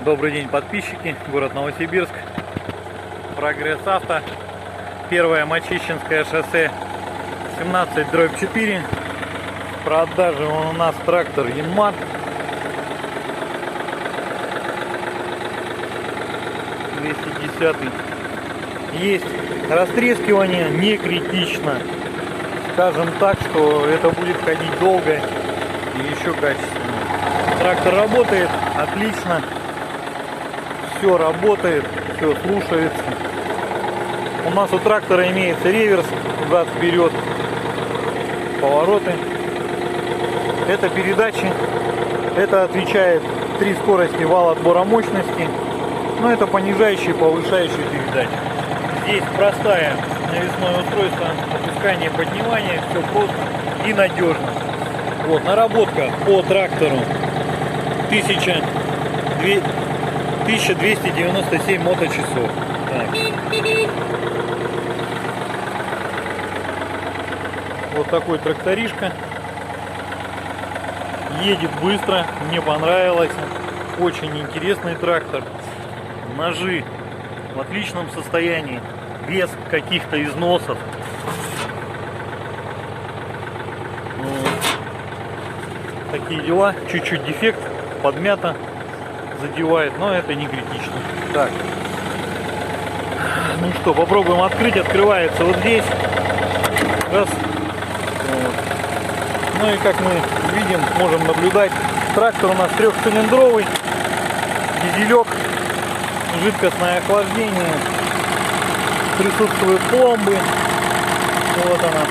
Добрый день, подписчики, город Новосибирск, Прогресс Авто, первое Мачищинское шоссе, 17/4. В продаже у нас трактор Янмар. Есть растрескивание, не критично. Скажем так, что это будет ходить долго и еще качественно. Трактор работает отлично. Все работает, все слушается. У нас у трактора имеется реверс, зад вперед, повороты. Это передачи. Это отвечает 3 скорости, вал отбора мощности. Но это понижающие и повышающие передачи. Здесь простая навесное устройство, опускание, поднимание, все просто и надежно. Вот, наработка по трактору 1297 моточасов. Так. Вот такой тракторишка. Едет быстро, мне понравилось. Очень интересный трактор. Ножи в отличном состоянии, без каких-то износов. Вот. Такие дела. Чуть-чуть дефект, подмято, задевает, но это не критично. Так, ну что, попробуем открыть. Открывается вот здесь. Раз. Вот. Ну и как мы видим, можем наблюдать, трактор у нас трехцилиндровый, дизелек, жидкостное охлаждение, присутствуют пломбы. Вот она.